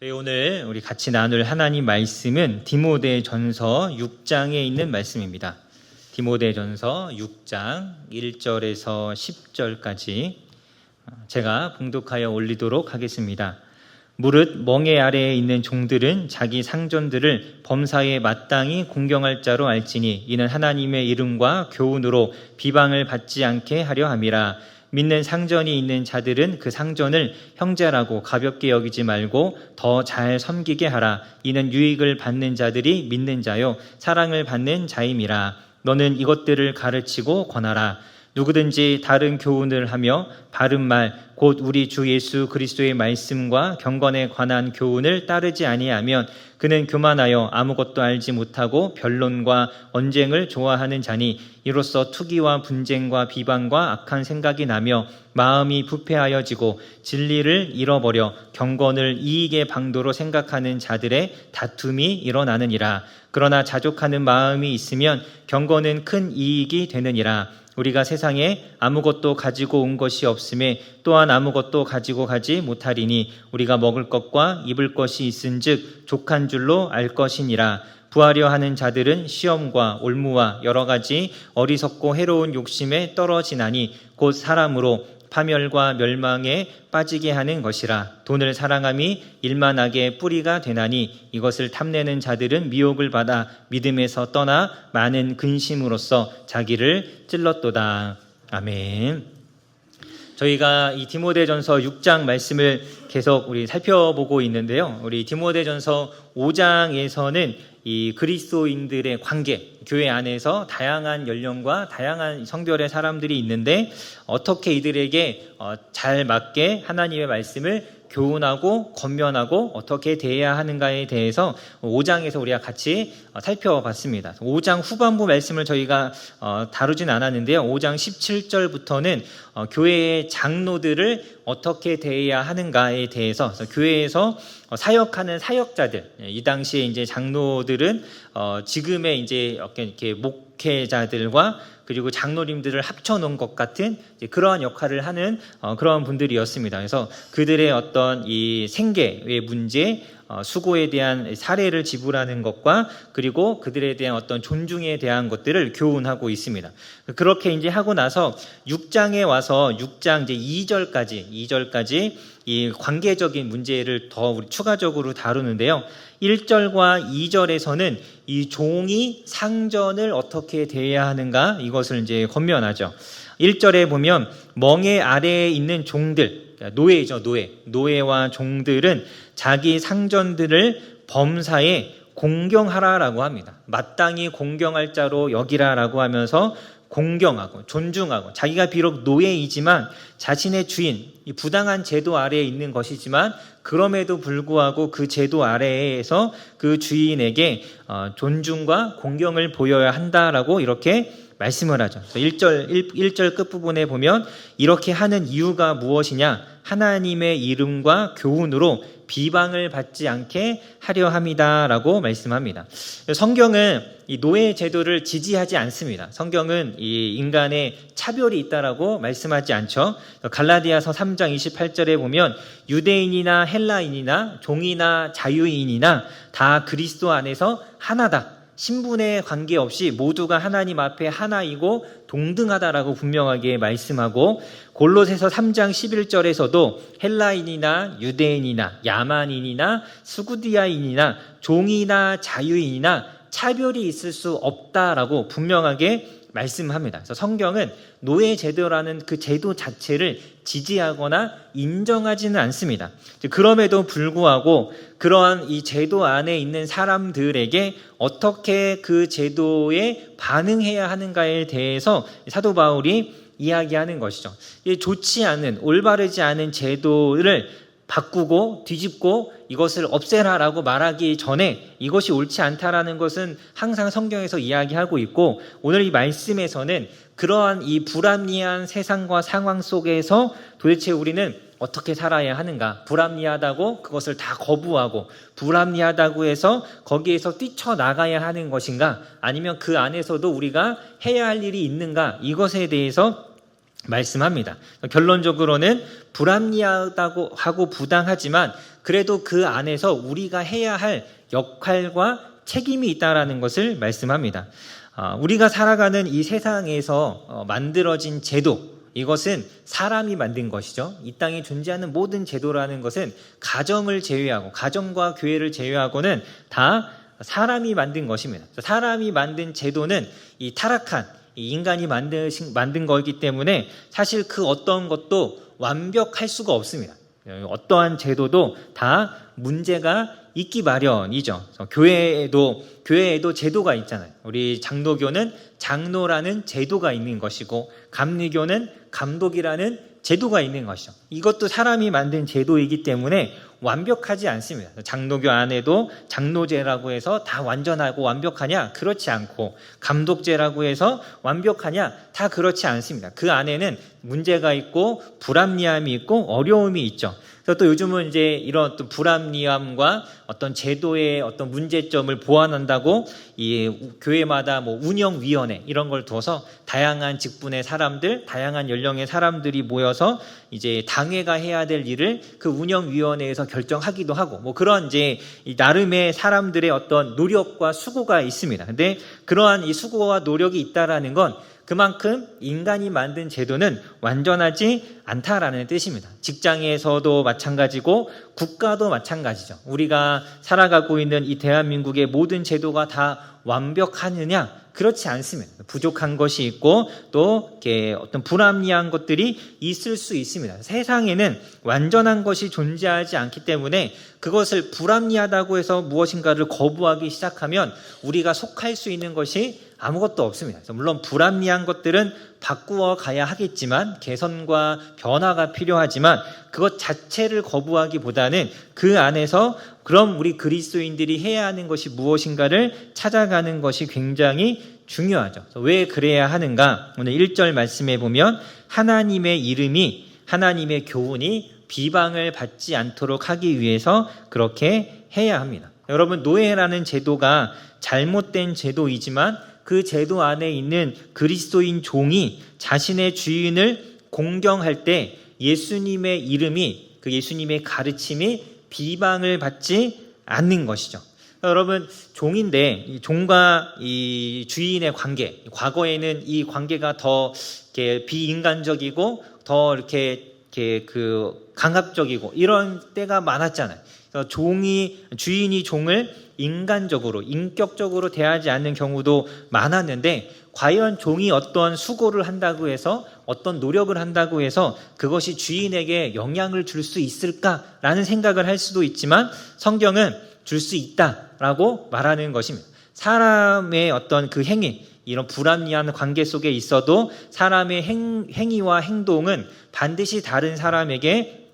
저희 오늘 우리 같이 나눌 하나님 말씀은 디모데전서 6장에 있는 말씀입니다. 디모데전서 6장 1절에서 10절까지 제가 봉독하여 올리도록 하겠습니다. 무릇 멍에 아래에 있는 종들은 자기 상전들을 범사에 마땅히 공경할 자로 알지니 이는 하나님의 이름과 교훈으로 비방을 받지 않게 하려 함이라. 믿는 상전이 있는 자들은 그 상전을 형제라고 가볍게 여기지 말고 더 잘 섬기게 하라. 이는 유익을 받는 자들이 믿는 자요 사랑을 받는 자임이라. 너는 이것들을 가르치고 권하라. 누구든지 다른 교훈을 하며 바른 말 곧 우리 주 예수 그리스도의 말씀과 경건에 관한 교훈을 따르지 아니하면 그는 교만하여 아무것도 알지 못하고 변론과 언쟁을 좋아하는 자니 이로써 투기와 분쟁과 비방과 악한 생각이 나며 마음이 부패하여지고 진리를 잃어버려 경건을 이익의 방도로 생각하는 자들의 다툼이 일어나느니라. 그러나 자족하는 마음이 있으면 경건은 큰 이익이 되느니라. 우리가 세상에 아무것도 가지고 온 것이 없음에 또한 아무것도 가지고 가지 못하리니 우리가 먹을 것과 입을 것이 있은즉 족한 줄로 알 것이니라. 부하려 하는 자들은 시험과 올무와 여러 가지 어리석고 해로운 욕심에 떨어지나니 곧 사람으로 파멸과 멸망에 빠지게 하는 것이라. 돈을 사랑함이 일만하게 뿌리가 되나니 이것을 탐내는 자들은 미혹을 받아 믿음에서 떠나 많은 근심으로써 자기를 찔렀도다. 아멘. 저희가 이 디모데전서 6장 말씀을 계속 우리 살펴보고 있는데요. 우리 디모데전서 5장에서는 이 그리스도인들의 관계, 교회 안에서 다양한 연령과 다양한 성별의 사람들이 있는데 어떻게 이들에게 잘 맞게 하나님의 말씀을 교훈하고 권면하고 어떻게 대해야 하는가에 대해서 5장에서 우리가 같이 살펴봤습니다. 5장 후반부 말씀을 저희가 다루진 않았는데요. 5장 17절부터는 교회의 장로들을 어떻게 대해야 하는가에 대해서 교회에서 사역하는 사역자들, 이 당시에 이제 장로들은 지금의 이제 이렇게 목회자들과 그리고 장로님들을 합쳐놓은 것 같은 그러한 역할을 하는 그러한 분들이었습니다. 그래서 그들의 어떤 이 생계의 문제, 수고에 대한 사례를 지불하는 것과 그리고 그들에 대한 어떤 존중에 대한 것들을 교훈하고 있습니다. 그렇게 이제 하고 나서 6장에 와서 6장 이제 2절까지 이 관계적인 문제를 더 우리 추가적으로 다루는데요. 1절과 2절에서는 이 종이 상전을 어떻게 대해야 하는가 이것을 이제 권면하죠. 1절에 보면 멍에 아래에 있는 종들, 노예죠, 노예와 종들은 자기 상전들을 범사에 공경하라라고 합니다. 마땅히 공경할 자로 여기라라고 하면서 공경하고 존중하고 자기가 비록 노예이지만 자신의 주인, 이 부당한 제도 아래에 있는 것이지만 그럼에도 불구하고 그 제도 아래에서 그 주인에게 존중과 공경을 보여야 한다라고 이렇게 말씀을 하죠. 1절 끝부분에 보면 이렇게 하는 이유가 무엇이냐? 하나님의 이름과 교훈으로 비방을 받지 않게 하려 함이다라고 말씀합니다. 성경은 이 노예 제도를 지지하지 않습니다. 성경은 이 인간의 차별이 있다라고 말씀하지 않죠. 갈라디아서 3장 28절에 보면 유대인이나 헬라인이나 종이나 자유인이나 다 그리스도 안에서 하나다. 신분에 관계없이 모두가 하나님 앞에 하나이고 동등하다라고 분명하게 말씀하고 골로새서 3장 11절에서도 헬라인이나 유대인이나 야만인이나 스구디아인이나 종이나 자유인이나 차별이 있을 수 없다라고 분명하게 말씀합니다. 그래서 성경은 노예 제도라는 그 제도 자체를 지지하거나 인정하지는 않습니다. 그럼에도 불구하고 그러한 이 제도 안에 있는 사람들에게 어떻게 그 제도에 반응해야 하는가에 대해서 사도 바울이 이야기하는 것이죠. 좋지 않은, 올바르지 않은 제도를 바꾸고 뒤집고 이것을 없애라라고 말하기 전에 이것이 옳지 않다라는 것은 항상 성경에서 이야기하고 있고 오늘 이 말씀에서는 그러한 이 불합리한 세상과 상황 속에서 도대체 우리는 어떻게 살아야 하는가? 불합리하다고 그것을 다 거부하고 불합리하다고 해서 거기에서 뛰쳐나가야 하는 것인가? 아니면 그 안에서도 우리가 해야 할 일이 있는가? 이것에 대해서 말씀합니다. 결론적으로는 불합리하다고 하고 부당하지만 그래도 그 안에서 우리가 해야 할 역할과 책임이 있다라는 것을 말씀합니다. 우리가 살아가는 이 세상에서 만들어진 제도, 이것은 사람이 만든 것이죠. 이 땅에 존재하는 모든 제도라는 것은 가정을 제외하고, 가정과 교회를 제외하고는 다 사람이 만든 것입니다. 사람이 만든 제도는 이 타락한 이 인간이 만든 거이기 때문에 사실 그 어떤 것도 완벽할 수가 없습니다. 어떠한 제도도 다 문제가 있기 마련이죠. 교회에도 제도가 있잖아요. 우리 장로교는 장로라는 제도가 있는 것이고, 감리교는 감독이라는 제도가 있는 것이죠. 이것도 사람이 만든 제도이기 때문에 완벽하지 않습니다. 장로교 안에도 장로제라고 해서 다 완전하고 완벽하냐? 그렇지 않고, 감독제라고 해서 완벽하냐? 다 그렇지 않습니다. 그 안에는 문제가 있고 불합리함이 있고 어려움이 있죠. 그래서 또 요즘은 이제 이런 어떤 불합리함과 어떤 제도의 어떤 문제점을 보완한다고 이 교회마다 뭐 운영위원회 이런 걸 둬서 다양한 직분의 사람들, 다양한 연령의 사람들이 모여서 이제 당회가 해야 될 일을 그 운영위원회에서 결정하기도 하고, 뭐 그런 이제 나름의 사람들의 어떤 노력과 수고가 있습니다. 근데 그러한 이 수고와 노력이 있다라는 건 그만큼 인간이 만든 제도는 완전하지 않다라는 뜻입니다. 직장에서도 마찬가지고 국가도 마찬가지죠. 우리가 살아가고 있는 이 대한민국의 모든 제도가 다 완벽하느냐? 그렇지 않습니다. 부족한 것이 있고 또 이렇게 어떤 불합리한 것들이 있을 수 있습니다. 세상에는 완전한 것이 존재하지 않기 때문에 그것을 불합리하다고 해서 무엇인가를 거부하기 시작하면 우리가 속할 수 있는 것이 아무것도 없습니다. 물론 불합리한 것들은 바꾸어 가야 하겠지만, 개선과 변화가 필요하지만 그것 자체를 거부하기보다는 그 안에서 그럼 우리 그리스도인들이 해야 하는 것이 무엇인가를 찾아가는 것이 굉장히 중요하죠. 왜 그래야 하는가? 오늘 1절 말씀에 보면 하나님의 이름이, 하나님의 교훈이 비방을 받지 않도록 하기 위해서 그렇게 해야 합니다. 여러분, 노예라는 제도가 잘못된 제도이지만 그 제도 안에 있는 그리스도인 종이 자신의 주인을 공경할 때 예수님의 이름이, 그 예수님의 가르침이 비방을 받지 않는 것이죠. 여러분, 종인데 이 종과 이 주인의 관계, 과거에는 이 관계가 더 이렇게 비인간적이고 더 이렇게 그 강압적이고 이런 때가 많았잖아요. 그래서 주인이 종을 인간적으로, 인격적으로 대하지 않는 경우도 많았는데, 과연 종이 어떤 수고를 한다고 해서, 어떤 노력을 한다고 해서 그것이 주인에게 영향을 줄 수 있을까라는 생각을 할 수도 있지만, 성경은 줄 수 있다라고 말하는 것입니다. 사람의 어떤 그 행위, 이런 불합리한 관계 속에 있어도 사람의 행위와 행동은 반드시 다른 사람에게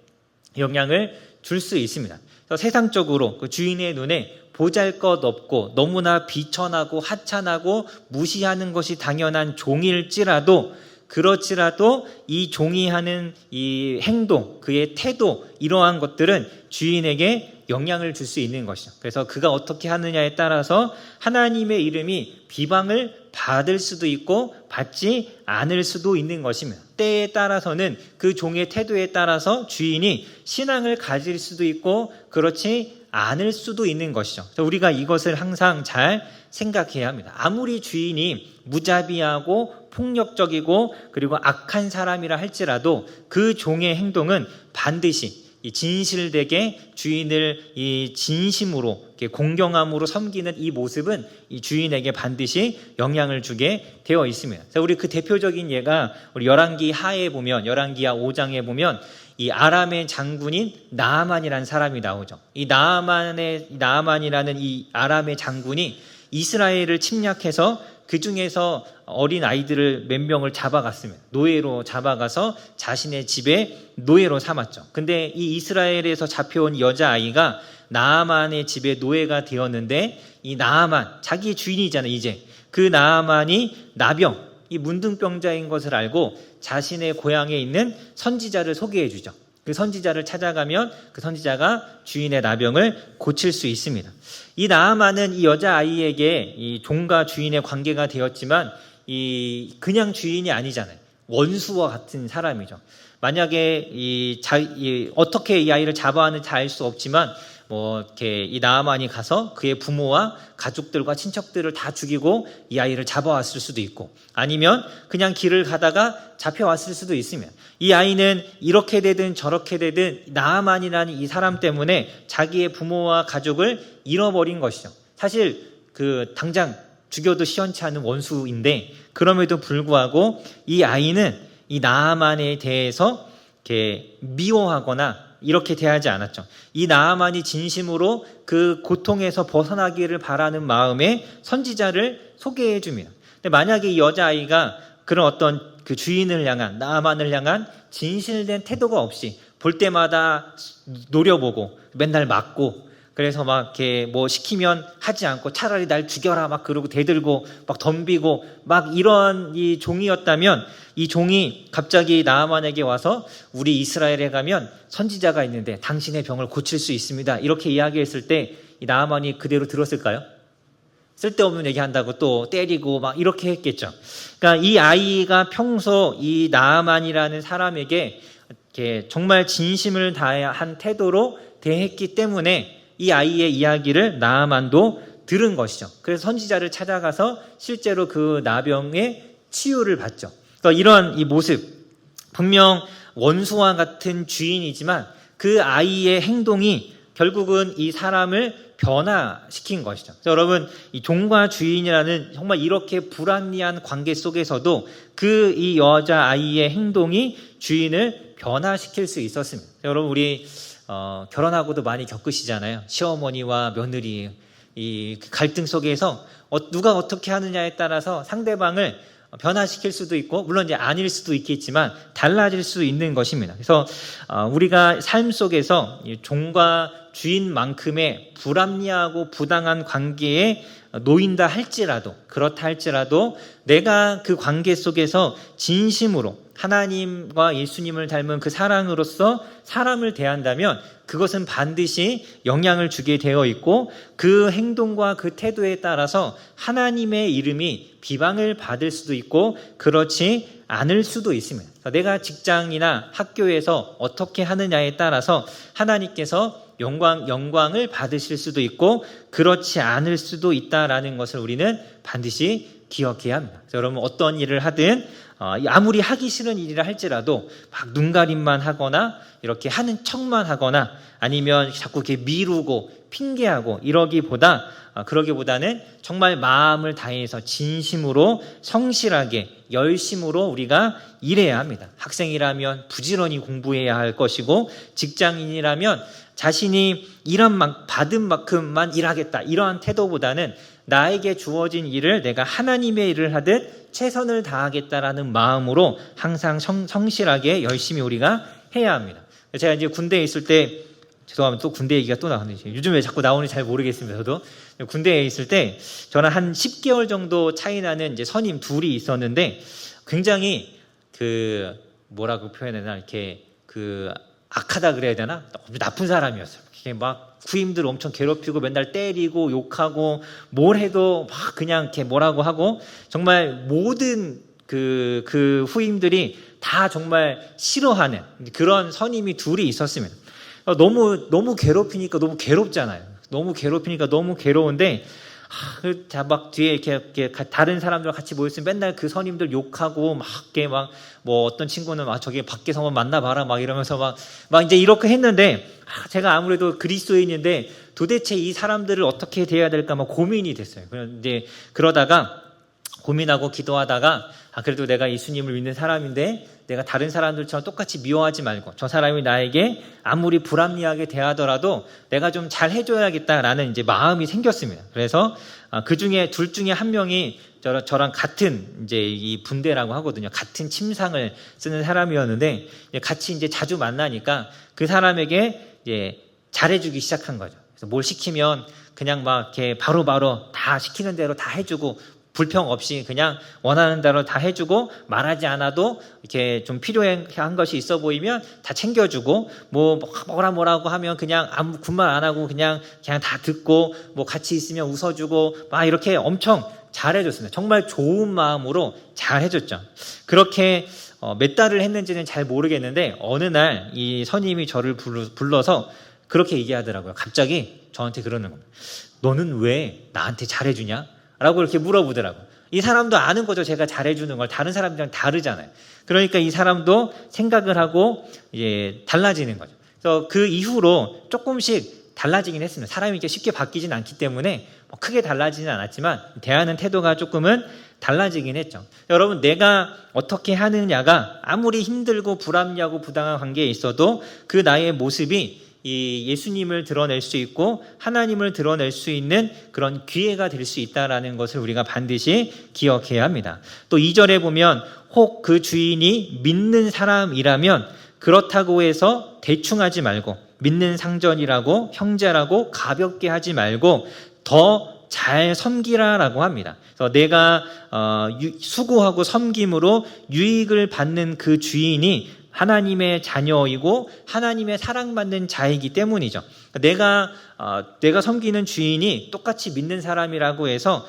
영향을 줄 수 있습니다. 그래서 세상적으로 그 주인의 눈에 보잘것없고 너무나 비천하고 하찮하고 무시하는 것이 당연한 종일지라도, 그렇지라도 이 종이 하는 이 행동, 그의 태도, 이러한 것들은 주인에게 영향을 줄 수 있는 것이죠. 그래서 그가 어떻게 하느냐에 따라서 하나님의 이름이 비방을 받을 수도 있고 받지 않을 수도 있는 것입니다. 때에 따라서는 그 종의 태도에 따라서 주인이 신앙을 가질 수도 있고 그렇지 않을 수도 있는 것이죠. 우리가 이것을 항상 잘 생각해야 합니다. 아무리 주인이 무자비하고 폭력적이고 그리고 악한 사람이라 할지라도 그 종의 행동은 반드시 진실되게 주인을 이 진심으로 공경함으로 섬기는 이 모습은 이 주인에게 반드시 영향을 주게 되어 있습니다. 우리 그 대표적인 예가 우리 열왕기 하에 보면, 열왕기하 5장에 보면 이 아람의 장군인 나아만이라는 사람이 나오죠. 이 나아만이라는 이 아람의 장군이 이스라엘을 침략해서 그 중에서 어린 아이들을 몇 명을 잡아갔습니다. 노예로 잡아가서 자신의 집에 노예로 삼았죠. 근데 이 이스라엘에서 잡혀온 여자아이가 나아만의 집에 노예가 되었는데, 이 나아만, 자기 주인이잖아요, 이제. 그 나아만이 나병, 이 문둥병자인 것을 알고 자신의 고향에 있는 선지자를 소개해 주죠. 그 선지자를 찾아가면 그 선지자가 주인의 나병을 고칠 수 있습니다. 이 나아만은 이 여자아이에게 이 종과 주인의 관계가 되었지만 이 그냥 주인이 아니잖아요. 원수와 같은 사람이죠. 만약에 어떻게 이 아이를 잡아왔는지 알 수 없지만 이렇게 이 나아만이 가서 그의 부모와 가족들과 친척들을 다 죽이고 이 아이를 잡아왔을 수도 있고, 아니면 그냥 길을 가다가 잡혀왔을 수도 있으면, 이 아이는 이렇게 되든 저렇게 되든 나아만이라는 이 사람 때문에 자기의 부모와 가족을 잃어버린 것이죠. 사실 당장 죽여도 시원치 않은 원수인데, 그럼에도 불구하고 이 아이는 이 나아만에 대해서 이렇게 미워하거나 이렇게 대하지 않았죠. 이 나아만이 진심으로 그 고통에서 벗어나기를 바라는 마음에 선지자를 소개해 줍니다. 근데 만약에 이 여자아이가 그런 어떤 그 주인을 향한, 나아만을 향한 진실된 태도가 없이 볼 때마다 노려보고 맨날 맞고, 그래서 막 이렇게 시키면 하지 않고 차라리 날 죽여라 막 그러고 대들고 막 덤비고 막 이런 이 종이었다면, 이 종이 갑자기 나아만에게 와서 우리 이스라엘에 가면 선지자가 있는데 당신의 병을 고칠 수 있습니다, 이렇게 이야기했을 때 이 나아만이 그대로 들었을까요? 쓸데없는 얘기한다고 또 때리고 막 이렇게 했겠죠. 그러니까 이 아이가 평소 이 나아만이라는 사람에게 이렇게 정말 진심을 다한 태도로 대했기 때문에 이 아이의 이야기를 나아만도 들은 것이죠. 그래서 선지자를 찾아가서 실제로 그 나병의 치유를 받죠. 그러니까 이런 이 모습, 분명 원수와 같은 주인이지만 그 아이의 행동이 결국은 이 사람을 변화시킨 것이죠. 여러분, 이 종과 주인이라는 정말 이렇게 불합리한 관계 속에서도 이 여자아이의 행동이 주인을 변화시킬 수 있었습니다. 여러분, 우리 결혼하고도 많이 겪으시잖아요. 시어머니와 며느리 이 갈등 속에서 누가 어떻게 하느냐에 따라서 상대방을 변화시킬 수도 있고, 물론 이제 아닐 수도 있겠지만 달라질 수 있는 것입니다. 그래서 우리가 삶 속에서 종과 주인만큼의 불합리하고 부당한 관계에 놓인다 할지라도, 그렇다 할지라도 내가 그 관계 속에서 진심으로 하나님과 예수님을 닮은 그 사랑으로서 사람을 대한다면 그것은 반드시 영향을 주게 되어 있고, 그 행동과 그 태도에 따라서 하나님의 이름이 비방을 받을 수도 있고 그렇지 않을 수도 있습니다. 내가 직장이나 학교에서 어떻게 하느냐에 따라서 하나님께서 영광을 받으실 수도 있고 그렇지 않을 수도 있다라는 것을 우리는 반드시 기억해야 합니다. 여러분, 어떤 일을 하든 아무리 하기 싫은 일이라 할지라도 막 눈가림만 하거나 이렇게 하는 척만 하거나 아니면 자꾸 이렇게 미루고 핑계하고 그러기보다는 정말 마음을 다해서 진심으로 성실하게 열심으로 우리가 일해야 합니다. 학생이라면 부지런히 공부해야 할 것이고, 직장인이라면 자신이 받은 만큼만 일하겠다, 이러한 태도보다는 나에게 주어진 일을 내가 하나님의 일을 하듯 최선을 다하겠다라는 마음으로 항상 성실하게 열심히 우리가 해야 합니다. 제가 이제 군대에 있을 때, 죄송합니다, 또 군대 얘기가 또 나오는데 요즘 왜 자꾸 나오는지 잘 모르겠습니다. 저도 군대에 있을 때 저는 한 10개월 정도 차이 나는 이제 선임 둘이 있었는데, 굉장히 뭐라고 표현해야 되나, 이렇게 악하다 그래야 되나, 나쁜 사람이었어요. 막 후임들 엄청 괴롭히고 맨날 때리고 욕하고 뭘 해도 막 그냥 이렇게 뭐라고 하고, 정말 모든 그 후임들이 다 정말 싫어하는 그런 선임이 둘이 있었습니다. 너무 괴롭히니까 너무 괴롭잖아요. 너무 괴롭히니까 너무 괴로운데, 막 뒤에 이렇게 다른 사람들과 같이 모였으면 맨날 그 선임들 욕하고 어떤 친구는 저기 밖에서 한번 만나봐라 막 이러면서 막 이제 이렇게 했는데, 제가 아무래도 그리스도인인데 도대체 이 사람들을 어떻게 대해야 될까 막 고민이 됐어요. 이제 그러다가 고민하고 기도하다가 그래도 내가 예수님을 믿는 사람인데 내가 다른 사람들처럼 똑같이 미워하지 말고 저 사람이 나에게 아무리 불합리하게 대하더라도 내가 좀 잘 해줘야겠다라는 이제 마음이 생겼습니다. 그래서 둘 중에 한 명이 저랑 같은 이제 이 분대라고 하거든요. 같은 침상을 쓰는 사람이었는데, 같이 이제 자주 만나니까 그 사람에게 이제 잘해주기 시작한 거죠. 그래서 뭘 시키면 그냥 막 이렇게 바로바로 다 시키는 대로 다 해주고, 불평 없이 그냥 원하는 대로 다 해주고, 말하지 않아도 이렇게 좀 필요한 것이 있어 보이면 다 챙겨주고, 뭐라고 하면 그냥 아무 군말 안 하고 그냥 다 듣고, 같이 있으면 웃어주고 막 이렇게 엄청 잘해줬습니다. 정말 좋은 마음으로 잘해줬죠. 그렇게 몇 달을 했는지는 잘 모르겠는데 어느 날 이 선임이 저를 불러서 그렇게 얘기하더라고요. 갑자기 저한테 그러는 겁니다. 너는 왜 나한테 잘해주냐? 라고 이렇게 물어보더라고요. 이 사람도 아는 거죠. 제가 잘해주는 걸. 다른 사람들이랑 다르잖아요. 그러니까 이 사람도 생각을 하고 달라지는 거죠. 그래서 그 이후로 조금씩 달라지긴 했습니다. 사람이 이렇게 쉽게 바뀌진 않기 때문에 크게 달라지진 않았지만 대하는 태도가 조금은 달라지긴 했죠. 여러분, 내가 어떻게 하느냐가 아무리 힘들고 불합리하고 부당한 관계에 있어도 그 나의 모습이 이 예수님을 드러낼 수 있고 하나님을 드러낼 수 있는 그런 기회가 될 수 있다는 것을 우리가 반드시 기억해야 합니다. 또 2절에 보면 혹 그 주인이 믿는 사람이라면 그렇다고 해서 대충 하지 말고 믿는 상전이라고 형제라고 가볍게 하지 말고 더 잘 섬기라라고 합니다. 그래서 내가 수고하고 섬김으로 유익을 받는 그 주인이 하나님의 자녀이고 하나님의 사랑받는 자이기 때문이죠. 내가 섬기는 주인이 똑같이 믿는 사람이라고 해서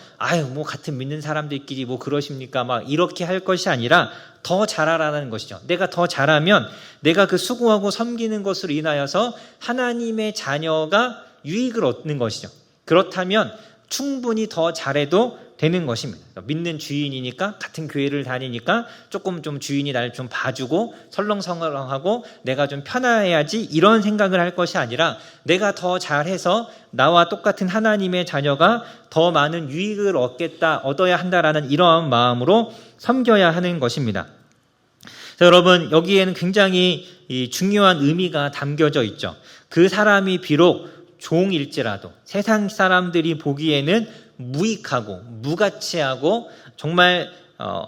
뭐 같은 믿는 사람들끼리 뭐 그러십니까? 막 이렇게 할 것이 아니라 더 잘하라는 것이죠. 내가 더 잘하면 내가 그 수고하고 섬기는 것으로 인하여서 하나님의 자녀가 유익을 얻는 것이죠. 그렇다면 충분히 더 잘해도 되는 것입니다. 믿는 주인이니까 같은 교회를 다니니까 조금 좀 주인이 나를 좀 봐주고 설렁설렁하고 내가 좀 편해야지 이런 생각을 할 것이 아니라 내가 더 잘해서 나와 똑같은 하나님의 자녀가 더 많은 유익을 얻어야 한다라는 이러한 마음으로 섬겨야 하는 것입니다. 자, 여러분, 여기에는 굉장히 중요한 의미가 담겨져 있죠. 그 사람이 비록 종일지라도 세상 사람들이 보기에는 무익하고 무가치하고 정말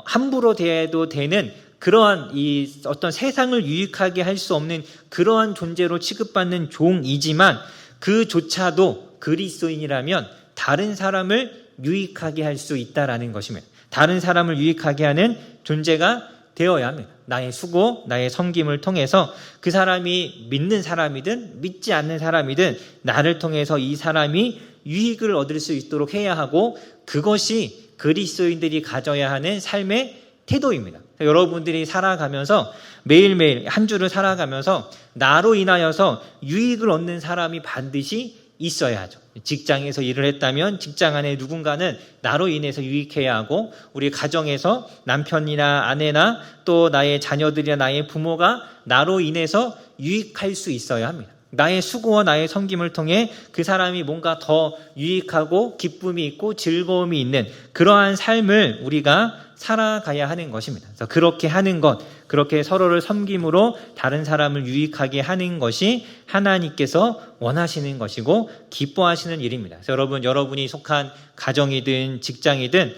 함부로 대해도 되는 그러한 이 어떤 세상을 유익하게 할 수 없는 그러한 존재로 취급받는 종이지만 그조차도 그리스도인이라면 다른 사람을 유익하게 할 수 있다라는 것입니다. 다른 사람을 유익하게 하는 존재가 되어야 합니다. 나의 수고, 나의 섬김을 통해서 그 사람이 믿는 사람이든 믿지 않는 사람이든 나를 통해서 이 사람이 유익을 얻을 수 있도록 해야 하고 그것이 그리스도인들이 가져야 하는 삶의 태도입니다. 여러분들이 살아가면서 매일매일 한 주를 살아가면서 나로 인하여서 유익을 얻는 사람이 반드시 있어야 하죠. 직장에서 일을 했다면 직장 안에 누군가는 나로 인해서 유익해야 하고 우리 가정에서 남편이나 아내나 또 나의 자녀들이나 나의 부모가 나로 인해서 유익할 수 있어야 합니다. 나의 수고와 나의 섬김을 통해 그 사람이 뭔가 더 유익하고 기쁨이 있고 즐거움이 있는 그러한 삶을 우리가 살아가야 하는 것입니다. 그래서 그렇게 하는 것, 그렇게 서로를 섬김으로 다른 사람을 유익하게 하는 것이 하나님께서 원하시는 것이고 기뻐하시는 일입니다. 그래서 여러분이 속한 가정이든 직장이든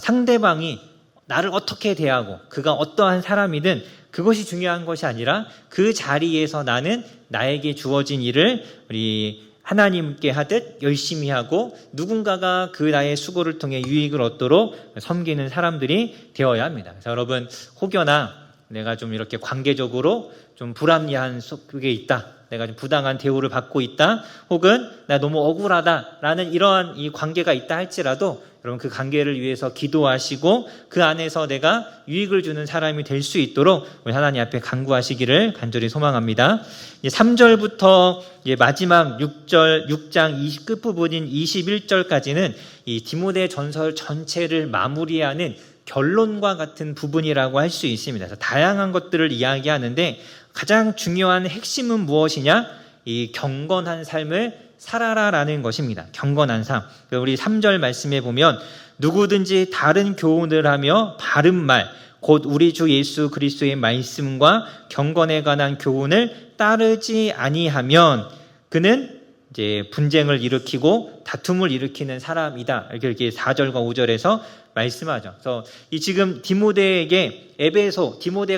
상대방이 나를 어떻게 대하고 그가 어떠한 사람이든 그것이 중요한 것이 아니라 그 자리에서 나는 나에게 주어진 일을 우리 하나님께 하듯 열심히 하고 누군가가 그 나의 수고를 통해 유익을 얻도록 섬기는 사람들이 되어야 합니다. 그래서 여러분, 혹여나 내가 좀 이렇게 관계적으로 좀 불합리한 속에 있다, 내가 좀 부당한 대우를 받고 있다, 혹은 나 너무 억울하다라는 이러한 이 관계가 있다 할지라도 여러분 그 관계를 위해서 기도하시고 그 안에서 내가 유익을 주는 사람이 될 수 있도록 우리 하나님 앞에 간구하시기를 간절히 소망합니다. 3절부터 마지막 6장 끝부분인 21절까지는 이 디모데 전설 전체를 마무리하는 결론과 같은 부분이라고 할 수 있습니다. 그래서 다양한 것들을 이야기하는데 가장 중요한 핵심은 무엇이냐? 이 경건한 삶을 살아라라는 것입니다. 경건한 삶. 우리 3절 말씀에 보면 누구든지 다른 교훈을 하며 바른 말, 곧 우리 주 예수 그리스도의 말씀과 경건에 관한 교훈을 따르지 아니하면 그는 이제 분쟁을 일으키고 다툼을 일으키는 사람이다. 이렇게 4절과 5절에서 말씀하죠. 그래서 이 지금 디모데가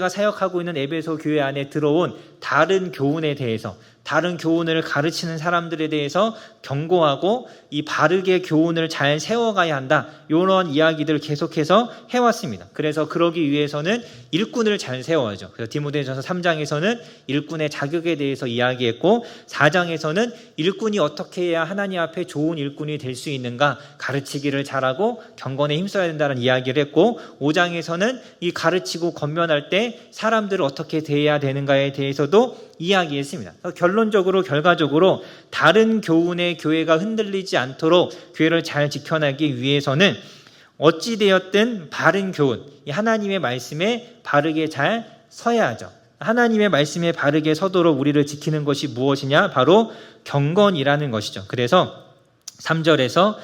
사역하고 있는 에베소 교회 안에 들어온 다른 교훈에 대해서, 다른 교훈을 가르치는 사람들에 대해서 경고하고 이 바르게 교훈을 잘 세워가야 한다, 이런 이야기들을 계속해서 해왔습니다. 그래서 그러기 위해서는 일꾼을 잘 세워야죠. 그래서 디모데전서 3장에서는 일꾼의 자격에 대해서 이야기했고, 4장에서는 일꾼이 어떻게 해야 하나님 앞에 좋은 일꾼이 될 수 있는가, 가르치기를 잘하고 경건에 힘써야 된다는 이야기를 했고, 5장에서는 이 가르치고 권면할 때 사람들을 어떻게 대해야 되는가에 대해서도 이야기했습니다. 결론적으로, 결과적으로 다른 교훈의 교회가 흔들리지 않도록 교회를 잘 지켜나기 위해서는 어찌되었든 바른 교훈, 하나님의 말씀에 바르게 잘 서야 하죠. 하나님의 말씀에 바르게 서도록 우리를 지키는 것이 무엇이냐? 바로 경건이라는 것이죠. 그래서 3절에서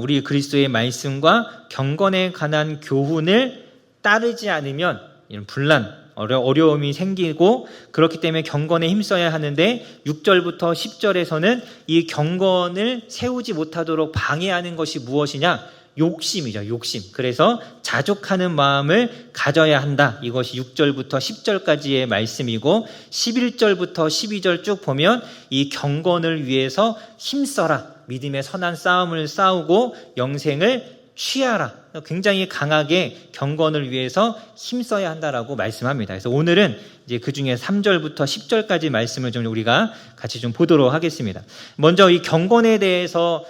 우리 그리스도의 말씀과 경건에 관한 교훈을 따르지 않으면 이런 분란, 어려움이 생기고, 그렇기 때문에 경건에 힘써야 하는데 6절부터 10절에서는 이 경건을 세우지 못하도록 방해하는 것이 무엇이냐? 욕심이죠. 욕심. 그래서 자족하는 마음을 가져야 한다. 이것이 6절부터 10절까지의 말씀이고, 11절부터 12절 쭉 보면 이 경건을 위해서 힘써라, 믿음의 선한 싸움을 싸우고 영생을 취하라, 굉장히 강하게 경건을 위해서 힘써야 한다라고 말씀합니다. 그래서 오늘은 이제 그 중에 3절부터 10절까지 말씀을 좀 우리가 같이 좀 보도록 하겠습니다. 먼저 이 경건에 대해서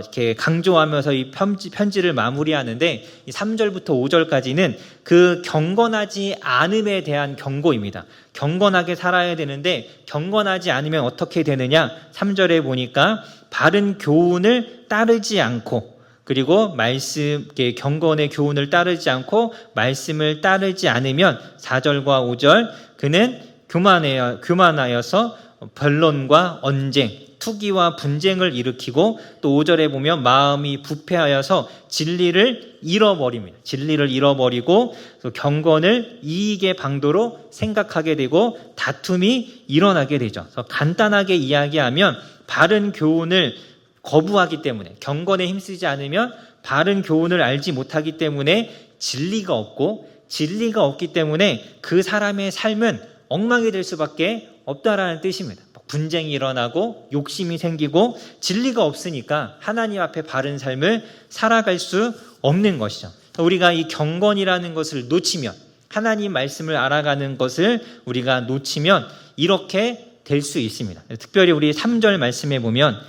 이렇게 강조하면서 이 편지를 마무리하는데, 이 3절부터 5절까지는 그 경건하지 않음에 대한 경고입니다. 경건하게 살아야 되는데 경건하지 않으면 어떻게 되느냐? 3절에 보니까 바른 교훈을 따르지 않고, 그리고 말씀, 경건의 교훈을 따르지 않고 말씀을 따르지 않으면 4절과 5절, 그는 교만하여서 변론과 언쟁, 투기와 분쟁을 일으키고, 또 5절에 보면 마음이 부패하여서 진리를 잃어버립니다. 진리를 잃어버리고 경건을 이익의 방도로 생각하게 되고 다툼이 일어나게 되죠. 그래서 간단하게 이야기하면 바른 교훈을 거부하기 때문에, 경건에 힘쓰지 않으면 바른 교훈을 알지 못하기 때문에 진리가 없고, 진리가 없기 때문에 그 사람의 삶은 엉망이 될 수밖에 없다라는 뜻입니다. 분쟁이 일어나고 욕심이 생기고, 진리가 없으니까 하나님 앞에 바른 삶을 살아갈 수 없는 것이죠. 우리가 이 경건이라는 것을 놓치면, 하나님 말씀을 알아가는 것을 우리가 놓치면 이렇게 될 수 있습니다. 특별히 우리 3절 말씀에 보면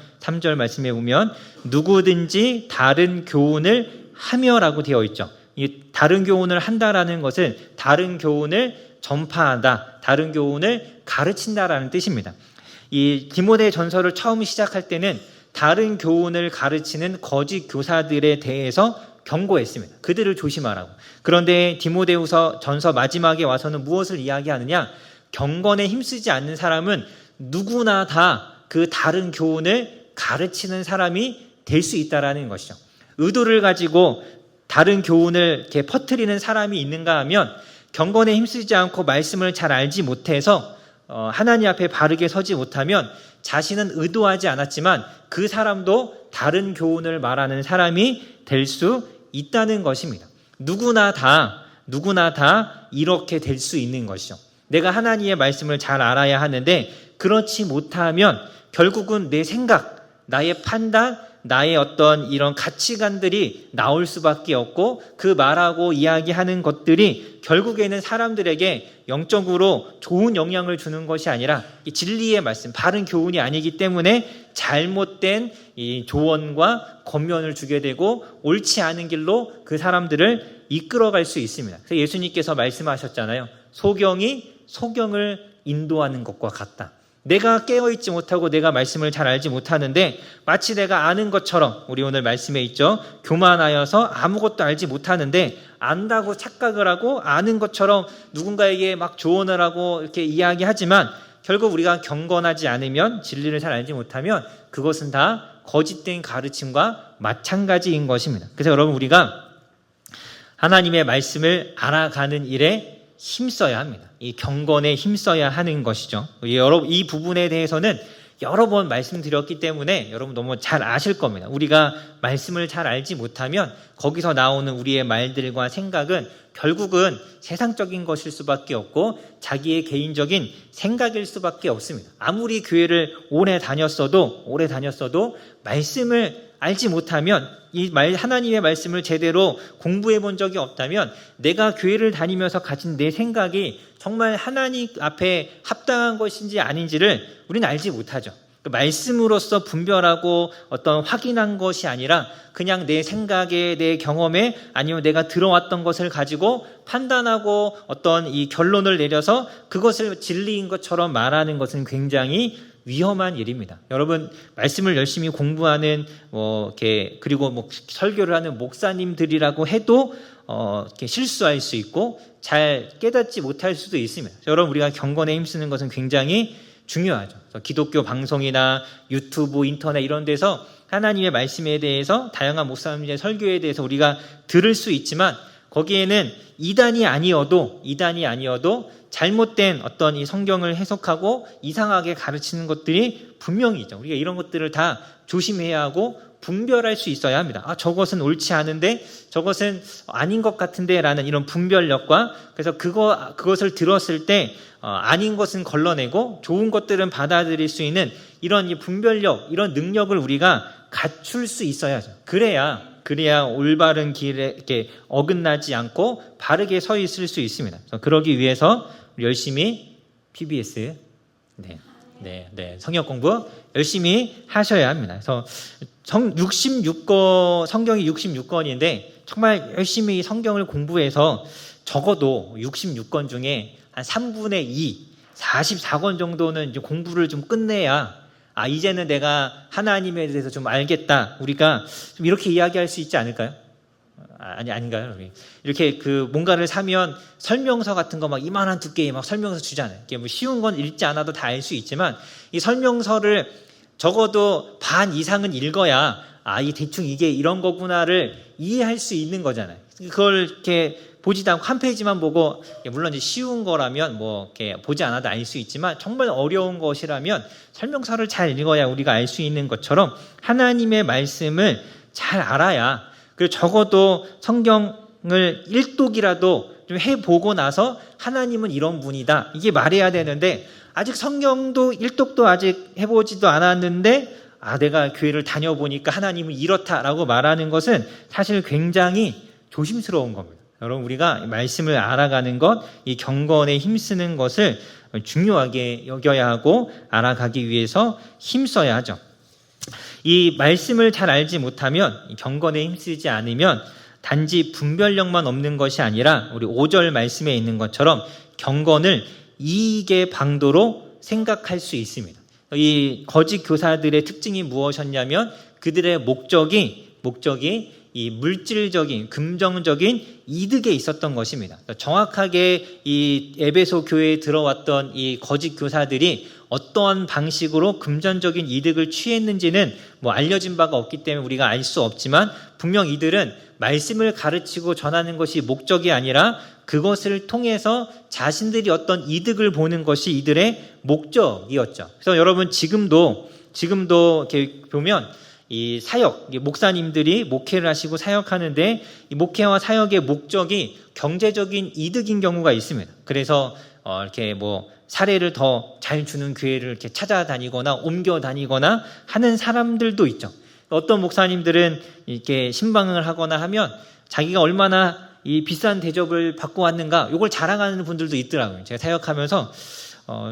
누구든지 다른 교훈을 하며라고 되어 있죠. 이 다른 교훈을 한다라는 것은 다른 교훈을 전파한다, 다른 교훈을 가르친다라는 뜻입니다. 이 디모데 전서를 처음 시작할 때는 다른 교훈을 가르치는 거짓 교사들에 대해서 경고했습니다. 그들을 조심하라고. 그런데 디모데후서 전서 마지막에 와서는 무엇을 이야기하느냐? 경건에 힘쓰지 않는 사람은 누구나 다 그 다른 교훈을 가르치는 사람이 될 수 있다라는 것이죠. 의도를 가지고 다른 교훈을 이렇게 퍼뜨리는 사람이 있는가 하면, 경건에 힘쓰지 않고 말씀을 잘 알지 못해서 하나님 앞에 바르게 서지 못하면 자신은 의도하지 않았지만 그 사람도 다른 교훈을 말하는 사람이 될 수 있다는 것입니다. 누구나 다 이렇게 될 수 있는 것이죠. 내가 하나님의 말씀을 잘 알아야 하는데, 그렇지 못하면 결국은 내 생각, 나의 판단, 나의 어떤 이런 가치관들이 나올 수밖에 없고, 그 말하고 이야기하는 것들이 결국에는 사람들에게 영적으로 좋은 영향을 주는 것이 아니라 이 진리의 말씀, 바른 교훈이 아니기 때문에 잘못된 이 조언과 권면을 주게 되고 옳지 않은 길로 그 사람들을 이끌어갈 수 있습니다. 그래서 예수님께서 말씀하셨잖아요. 소경이 소경을 인도하는 것과 같다. 내가 깨어있지 못하고 내가 말씀을 잘 알지 못하는데 마치 내가 아는 것처럼, 우리 오늘 말씀에 있죠. 교만하여서 아무것도 알지 못하는데 안다고 착각을 하고 아는 것처럼 누군가에게 막 조언을 하고 이렇게 이야기하지만, 결국 우리가 경건하지 않으면, 진리를 잘 알지 못하면 그것은 다 거짓된 가르침과 마찬가지인 것입니다. 그래서 여러분, 우리가 하나님의 말씀을 알아가는 일에 힘써야 합니다. 이 경건에 힘써야 하는 것이죠. 여러분, 이 부분에 대해서는 여러 번 말씀드렸기 때문에 여러분 너무 잘 아실 겁니다. 우리가 말씀을 잘 알지 못하면 거기서 나오는 우리의 말들과 생각은 결국은 세상적인 것일 수밖에 없고 자기의 개인적인 생각일 수밖에 없습니다. 아무리 교회를 오래 다녔어도 말씀을 알지 못하면, 하나님의 말씀을 제대로 공부해 본 적이 없다면 내가 교회를 다니면서 가진 내 생각이 정말 하나님 앞에 합당한 것인지 아닌지를 우리는 알지 못하죠. 말씀으로서 분별하고 어떤 확인한 것이 아니라 그냥 내 생각에, 내 경험에, 아니면 내가 들어왔던 것을 가지고 판단하고 어떤 이 결론을 내려서 그것을 진리인 것처럼 말하는 것은 굉장히 위험한 일입니다. 여러분, 말씀을 열심히 공부하는 그리고 설교를 하는 목사님들이라고 해도 이렇게 실수할 수 있고 잘 깨닫지 못할 수도 있습니다. 여러분, 우리가 경건에 힘쓰는 것은 굉장히 중요하죠. 기독교 방송이나 유튜브, 인터넷 이런 데서 하나님의 말씀에 대해서, 다양한 목사님의 설교에 대해서 우리가 들을 수 있지만 거기에는 이단이 아니어도 잘못된 어떤 이 성경을 해석하고 이상하게 가르치는 것들이 분명히 있죠. 우리가 이런 것들을 다 조심해야 하고 분별할 수 있어야 합니다. 저것은 옳지 않은데 저것은 아닌 것 같은데 라는 이런 분별력과, 그래서 그것을 들었을 때 아닌 것은 걸러내고 좋은 것들은 받아들일 수 있는 이런 이 분별력, 이런 능력을 우리가 갖출 수 있어야죠. 그래야 올바른 길에 이렇게 어긋나지 않고 바르게 서 있을 수 있습니다. 그러기 위해서 열심히 PBS 성경 공부 열심히 하셔야 합니다. 그래서 성경이 66권인데 정말 열심히 성경을 공부해서 적어도 66권 중에 한 3분의 2, 44권 정도는 이제 공부를 좀 끝내야 이제는 내가 하나님에 대해서 좀 알겠다. 우리가 좀 이렇게 이야기할 수 있지 않을까요? 아닌가요? 이렇게 뭔가를 사면 설명서 같은 거 이만한 두께의 설명서 주잖아요. 이게 쉬운 건 읽지 않아도 다 알 수 있지만 이 설명서를 적어도 반 이상은 읽어야 이 대충 이게 이런 거구나를 이해할 수 있는 거잖아요. 그걸 이렇게 보지도 않고 한 페이지만 보고, 물론 이제 쉬운 거라면 이렇게 보지 않아도 알 수 있지만 정말 어려운 것이라면 설명서를 잘 읽어야 우리가 알 수 있는 것처럼 하나님의 말씀을 잘 알아야, 그리고 적어도 성경을 일독이라도 좀 해보고 나서 하나님은 이런 분이다 이게 말해야 되는데, 아직 성경도 일독도 아직 해보지도 않았는데 내가 교회를 다녀보니까 하나님은 이렇다라고 말하는 것은 사실 굉장히 조심스러운 겁니다. 여러분, 우리가 말씀을 알아가는 것, 이 경건에 힘쓰는 것을 중요하게 여겨야 하고 알아가기 위해서 힘써야 하죠. 이 말씀을 잘 알지 못하면, 경건에 힘쓰지 않으면 단지 분별력만 없는 것이 아니라 우리 5절 말씀에 있는 것처럼 경건을 이익의 방도로 생각할 수 있습니다. 이 거짓 교사들의 특징이 무엇이었냐면 그들의 목적이 이 물질적인, 금정적인 이득에 있었던 것입니다. 정확하게 이 에베소 교회에 들어왔던 이 거짓 교사들이 어떠한 방식으로 금전적인 이득을 취했는지는 알려진 바가 없기 때문에 우리가 알 수 없지만, 분명 이들은 말씀을 가르치고 전하는 것이 목적이 아니라 그것을 통해서 자신들이 어떤 이득을 보는 것이 이들의 목적이었죠. 그래서 여러분, 지금도 이렇게 보면 이 사역, 목사님들이 목회를 하시고 사역하는데 이 목회와 사역의 목적이 경제적인 이득인 경우가 있습니다. 그래서 이렇게 사례를 더 잘 주는 교회를 이렇게 찾아다니거나 옮겨 다니거나 하는 사람들도 있죠. 어떤 목사님들은 이렇게 신방을 하거나 하면 자기가 얼마나 이 비싼 대접을 받고 왔는가, 이걸 자랑하는 분들도 있더라고요. 제가 사역하면서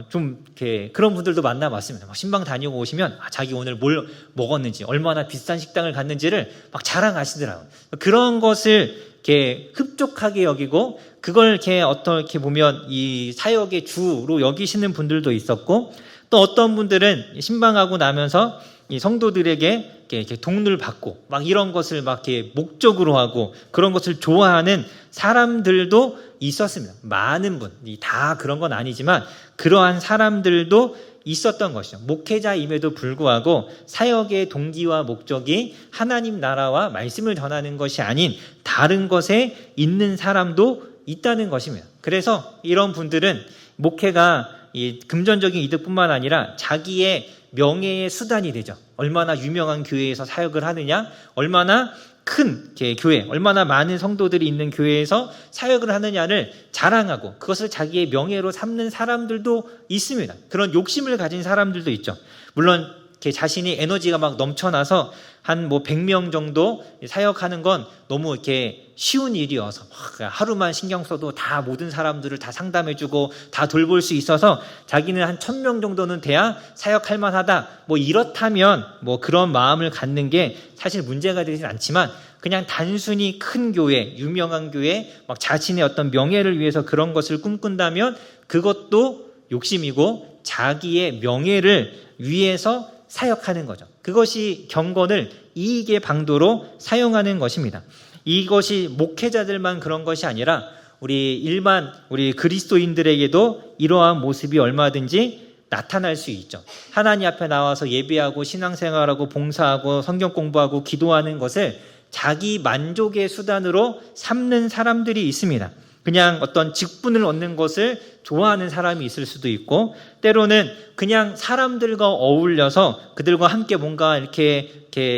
좀 이렇게 그런 분들도 만나봤습니다. 신방 다니고 오시면 자기 오늘 뭘 먹었는지, 얼마나 비싼 식당을 갔는지를 자랑하시더라고요. 그런 것을 이렇게 흡족하게 여기고 그걸 이렇게 어떻게 보면 이 사역의 주로 여기시는 분들도 있었고, 또 어떤 분들은 신방하고 나면서 이 성도들에게 이렇게 돈을 받고 이런 것을 이렇게 목적으로 하고 그런 것을 좋아하는 사람들도 있었습니다. 많은 분이 다 그런 건 아니지만 그러한 사람들도 있었던 것이죠. 목회자임에도 불구하고 사역의 동기와 목적이 하나님 나라와 말씀을 전하는 것이 아닌 다른 것에 있는 사람도 있다는 것입니다. 그래서 이런 분들은 목회가 이 금전적인 이득뿐만 아니라 자기의 명예의 수단이 되죠. 얼마나 유명한 교회에서 사역을 하느냐, 얼마나 큰 교회, 얼마나 많은 성도들이 있는 교회에서 사역을 하느냐를 자랑하고 그것을 자기의 명예로 삼는 사람들도 있습니다. 그런 욕심을 가진 사람들도 있죠. 물론 자신이 에너지가 막 넘쳐나서 한 100명 정도 사역하는 건 너무 이렇게 쉬운 일이어서 하루만 신경 써도 다 모든 사람들을 다 상담해주고 다 돌볼 수 있어서 자기는 한 1000명 정도는 돼야 사역할 만하다. 이렇다면 그런 마음을 갖는 게 사실 문제가 되진 않지만 그냥 단순히 큰 교회, 유명한 교회, 자신의 어떤 명예를 위해서 그런 것을 꿈꾼다면 그것도 욕심이고 자기의 명예를 위해서 사역하는 거죠. 그것이 경건을 이익의 방도로 사용하는 것입니다. 이것이 목회자들만 그런 것이 아니라 우리 그리스도인들에게도 이러한 모습이 얼마든지 나타날 수 있죠. 하나님 앞에 나와서 예배하고 신앙생활하고 봉사하고 성경 공부하고 기도하는 것을 자기 만족의 수단으로 삼는 사람들이 있습니다. 그냥 어떤 직분을 얻는 것을 좋아하는 사람이 있을 수도 있고 때로는 그냥 사람들과 어울려서 그들과 함께 뭔가 이렇게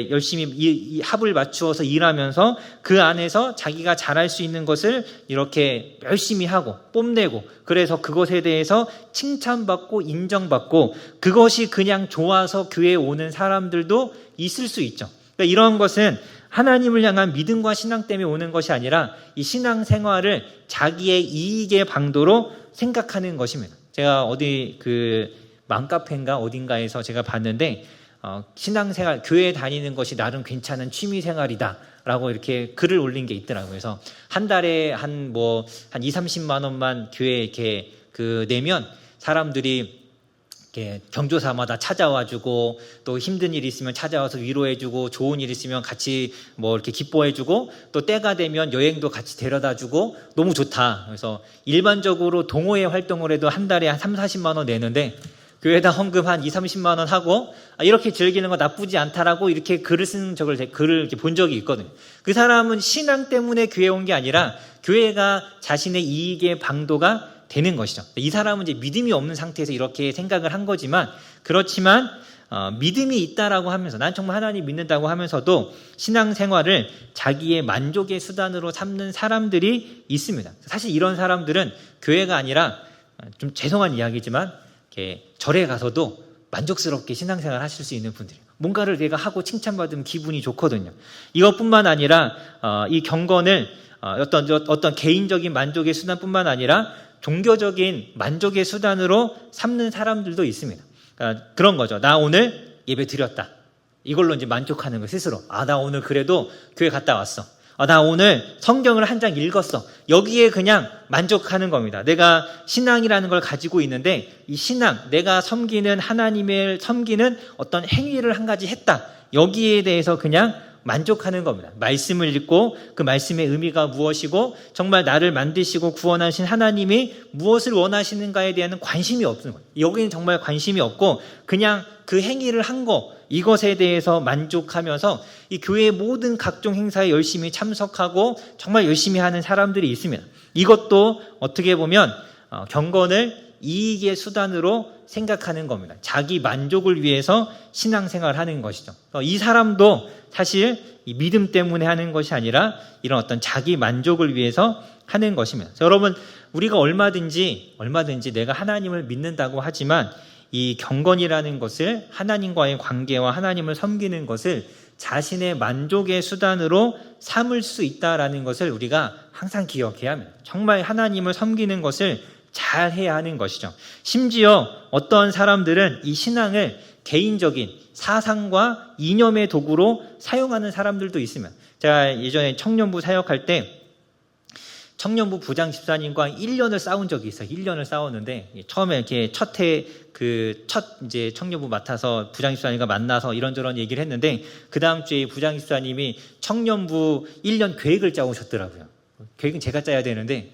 열심히 합을 맞추어서 일하면서 그 안에서 자기가 잘할 수 있는 것을 이렇게 열심히 하고 뽐내고 그래서 그것에 대해서 칭찬받고 인정받고 그것이 그냥 좋아서 교회에 오는 사람들도 있을 수 있죠. 그러니까 이런 것은 하나님을 향한 믿음과 신앙 때문에 오는 것이 아니라 이 신앙 생활을 자기의 이익의 방도로 생각하는 것입니다. 제가 어디 맘카페인가 어딘가에서 제가 봤는데 신앙생활, 교회 다니는 것이 나름 괜찮은 취미 생활이다 라고 이렇게 글을 올린 게 있더라고요. 그래서 한 달에 한 2-30만 원만 교회에 이렇게 내면 사람들이 경조사마다 찾아와주고 또 힘든 일 있으면 찾아와서 위로해주고 좋은 일 있으면 같이 이렇게 기뻐해주고 또 때가 되면 여행도 같이 데려다주고 너무 좋다. 그래서 일반적으로 동호회 활동을 해도 한 달에 한 3-40만 원 내는데 교회에다 헌금 한 2-30만 원 하고 이렇게 즐기는 거 나쁘지 않다라고 이렇게 글을 이렇게 본 적이 있거든요. 그 사람은 신앙 때문에 교회에 온 게 아니라 교회가 자신의 이익의 방도가 되는 것이죠. 이 사람은 이제 믿음이 없는 상태에서 이렇게 생각을 한 거지만 그렇지만 믿음이 있다라고 하면서 난 정말 하나님 믿는다고 하면서도 신앙생활을 자기의 만족의 수단으로 삼는 사람들이 있습니다. 사실 이런 사람들은 교회가 아니라 좀 죄송한 이야기지만 절에 가서도 만족스럽게 신앙생활 하실 수 있는 분들이에요. 뭔가를 내가 하고 칭찬받으면 기분이 좋거든요. 이것뿐만 아니라 이 경건을 어떤 개인적인 만족의 수단뿐만 아니라 종교적인 만족의 수단으로 삼는 사람들도 있습니다. 그러니까 그런 거죠. 나 오늘 예배 드렸다. 이걸로 이제 만족하는 거 스스로. 나 오늘 그래도 교회 갔다 왔어. 나 오늘 성경을 한 장 읽었어. 여기에 그냥 만족하는 겁니다. 내가 신앙이라는 걸 가지고 있는데 이 신앙, 내가 섬기는 하나님을 섬기는 어떤 행위를 한 가지 했다. 여기에 대해서 그냥 만족하는 겁니다. 말씀을 읽고 그 말씀의 의미가 무엇이고 정말 나를 만드시고 구원하신 하나님이 무엇을 원하시는가에 대한 관심이 없는 거예요. 여기는 정말 관심이 없고 그냥 그 행위를 한 거 이것에 대해서 만족하면서 이 교회의 모든 각종 행사에 열심히 참석하고 정말 열심히 하는 사람들이 있습니다. 이것도 어떻게 보면 경건을 이익의 수단으로 생각하는 겁니다. 자기 만족을 위해서 신앙생활을 하는 것이죠. 이 사람도 사실 이 믿음 때문에 하는 것이 아니라 이런 어떤 자기 만족을 위해서 하는 것입니다. 여러분, 우리가 얼마든지 내가 하나님을 믿는다고 하지만 이 경건이라는 것을 하나님과의 관계와 하나님을 섬기는 것을 자신의 만족의 수단으로 삼을 수 있다라는 것을 우리가 항상 기억해야 합니다. 정말 하나님을 섬기는 것을 잘 해야 하는 것이죠. 심지어 어떤 사람들은 이 신앙을 개인적인 사상과 이념의 도구로 사용하는 사람들도 있습니다. 제가 예전에 청년부 사역할 때 청년부 부장 집사님과 1년을 싸운 적이 있어요. 1년을 싸웠는데 처음에 이렇게 첫 이제 청년부 맡아서 부장 집사님과 만나서 이런저런 얘기를 했는데 그 다음 주에 부장 집사님이 청년부 1년 계획을 짜오셨더라고요. 계획은 제가 짜야 되는데